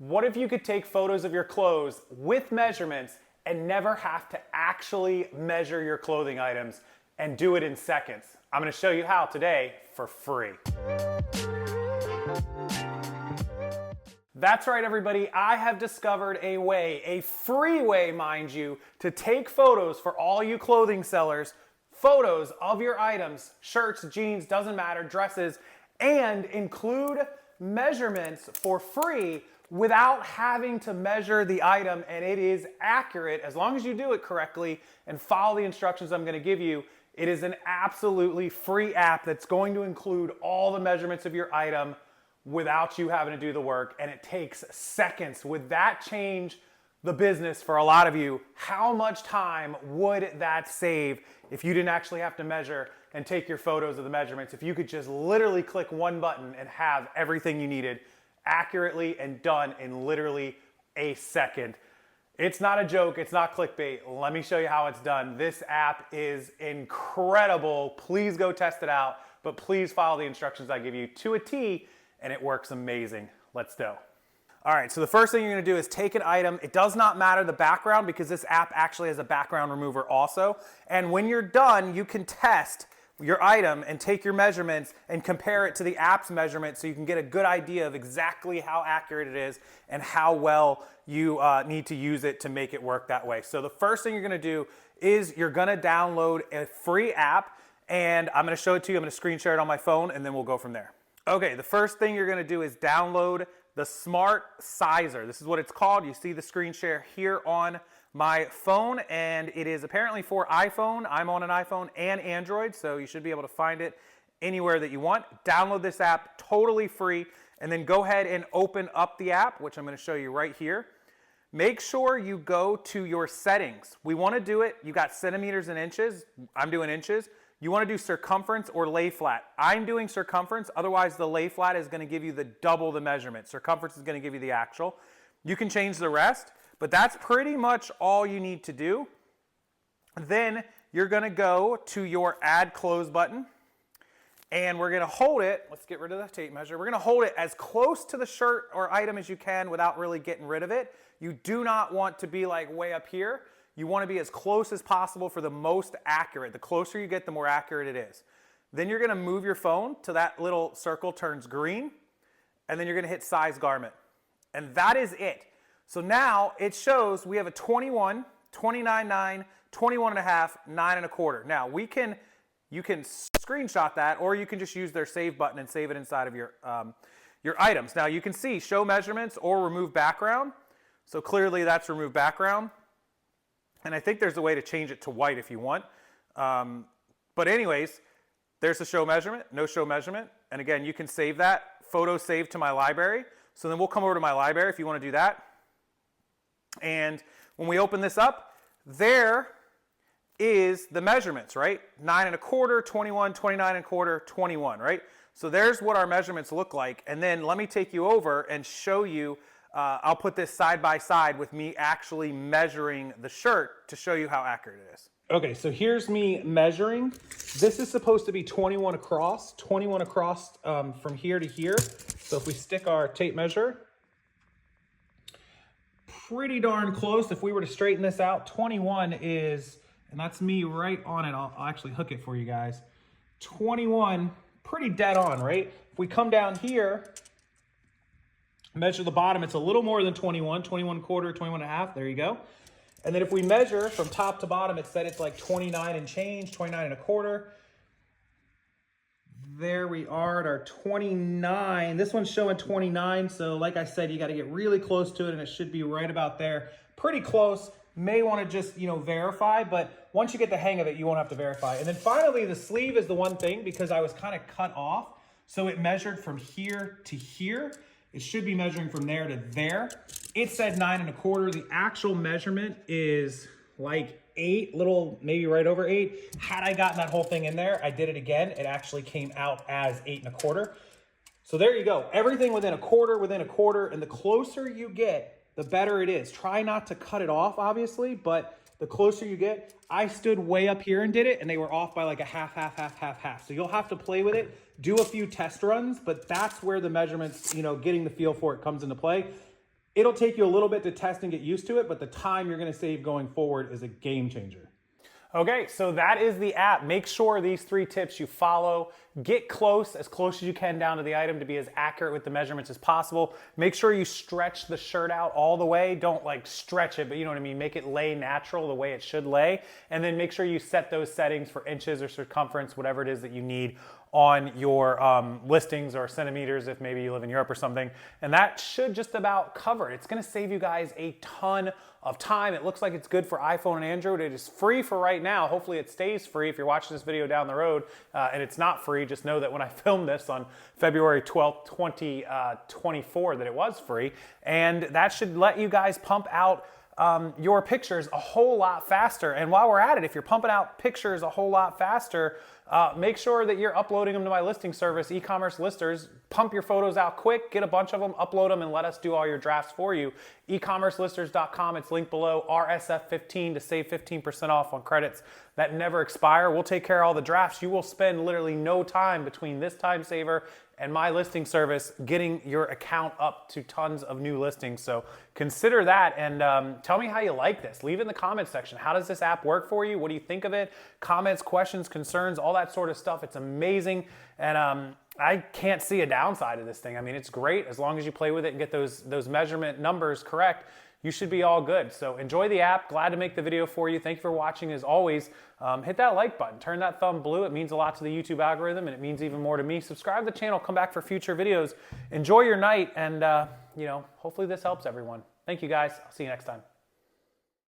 What if you could take photos of your clothes with measurements and never have to actually measure your clothing items and do it in seconds? I'm gonna show you how today for free. That's right, everybody. I have discovered a way, a free way, mind you, to take photos for all you clothing sellers, photos of your items, shirts, jeans, doesn't matter, dresses, and include measurements for free without having to measure the item, and it is accurate as long as you do it correctly and follow the instructions I'm going to give you. It is an absolutely free app that's going to include all the measurements of your item without you having to do the work, and it takes seconds. Would that change the business for a lot of you? How much time would that save if you didn't actually have to measure and take your photos of the measurements? If you could just literally click one button and have everything you needed accurately and done in literally a second. It's not a joke, it's not clickbait. Let me show you how it's done. This app is incredible. Please go test it out, but please follow the instructions I give you to a T, and it works amazing. Let's go. All right, so the first thing you're gonna do is take an item. It does not matter the background because this app actually has a background remover also. And when you're done, you can test your item and take your measurements and compare it to the app's measurements so you can get a good idea of exactly how accurate it is and how well you need to use it to make it work that way. So the first thing you're gonna do is you're gonna download a free app, and I'm gonna show it to you. I'm gonna screen share it on my phone, and then we'll go from there. Okay, the first thing you're gonna do is download the Smart Sizer. This is what it's called. You see the screen share here on my phone, and it is apparently for iPhone. I'm on an iPhone and Android, so you should be able to find it anywhere that you want. Download this app, totally free, and then go ahead and open up the app, which I'm going to show you right here. Make sure you go to your settings. We want to do it, you got centimeters and inches. I'm doing inches. You want to do circumference or lay flat. I'm doing circumference, otherwise the lay flat is going to give you the double the measurement. Circumference is going to give you the actual. You can change the rest, but that's pretty much all you need to do. Then you're going to go to your Add Close button, and we're going to hold it. Let's get rid of the tape measure. We're going to hold it as close to the shirt or item as you can without really getting rid of it. You do not want to be like way up here. You want to be as close as possible for the most accurate. The closer you get, the more accurate it is. Then you're going to move your phone till that little circle turns green, and then you're going to hit Size Garment. And that is it. So now it shows we have a 21, 29.9, 21.5, 9.25. Now you can screenshot that, or you can just use their save button and save it inside of your items. Now you can see show measurements or remove background. So clearly that's remove background. And I think there's a way to change it to white if you want. But anyways, there's the show measurement, no show measurement. And again, you can save that, photo saved to my library. So then we'll come over to my library if you want to do that. And when we open this up, there is the measurements, right? 9.25, 21, 29.25, 21, right? So there's what our measurements look like. And then let me take you over and show you. I'll put this side by side with me actually measuring the shirt to show you how accurate it is. Okay, so here's me measuring. This is supposed to be 21 across from here to here. So if we stick our tape measure, pretty darn close. If we were to straighten this out, 21 is, and that's me right on it. I'll actually hook it for you guys. 21, pretty dead on, right? If we come down here, measure the bottom, it's a little more than 21, 21.25, 21.5, there you go. And then if we measure from top to bottom, it said it's like 29 and change, 29.25. There we are at our 29. This one's showing 29, so like I said, you got to get really close to it, and it should be right about there. Pretty close. May want to just, verify, but once you get the hang of it, you won't have to verify. And then finally, the sleeve is the one thing, because I was kind of cut off, so it measured from here to here. It should be measuring from there to there. It said 9.25. The actual measurement is like 8, maybe right over 8. Had I gotten that whole thing in there, I did it again. It actually came out as 8.25. So there you go. Everything within a quarter, and the closer you get, the better it is. Try not to cut it off, obviously, but the closer you get, I stood way up here and did it, and they were off by like a half. So you'll have to play with it, do a few test runs, but that's where the measurements, getting the feel for it comes into play. It'll take you a little bit to test and get used to it, but the time you're going to save going forward is a game changer. Okay, so that is the app. Make sure these 3 tips you follow. Get close as you can down to the item to be as accurate with the measurements as possible. Make sure you stretch the shirt out all the way. Don't like stretch it, but you know what I mean. Make it lay natural the way it should lay. And then make sure you set those settings for inches or circumference, whatever it is that you need on your listings, or centimeters if maybe you live in Europe or something. And that should just about cover it. It's gonna save you guys a ton of time. It looks like it's good for iPhone and Android. It is free for right now. Hopefully it stays free. If you're watching this video down the road and it's not free, just know that when I filmed this on February 12th, 2024, that it was free. And that should let you guys pump out your pictures a whole lot faster. And while we're at it, if you're pumping out pictures a whole lot faster, make sure that you're uploading them to my listing service, Ecommercelisters. Pump your photos out quick, get a bunch of them, upload them, and let us do all your drafts for you. Ecommercelisters.com, it's linked below, RSF15 to save 15% off on credits that never expire. We'll take care of all the drafts. You will spend literally no time between this time saver and my listing service getting your account up to tons of new listings. So consider that, and tell me how you like this. Leave it in the comments section. How does this app work for you? What do you think of it? Comments, questions, concerns, all that sort of stuff. It's amazing, and I can't see a downside of this thing. I mean, it's great as long as you play with it and get those measurement numbers correct. You should be all good. So enjoy the app. Glad to make the video for you. Thank you for watching as always. Hit that like button. Turn that thumb blue. It means a lot to the YouTube algorithm, and it means even more to me. Subscribe to the channel. Come back for future videos. Enjoy your night, and hopefully this helps everyone. Thank you guys. I'll see you next time.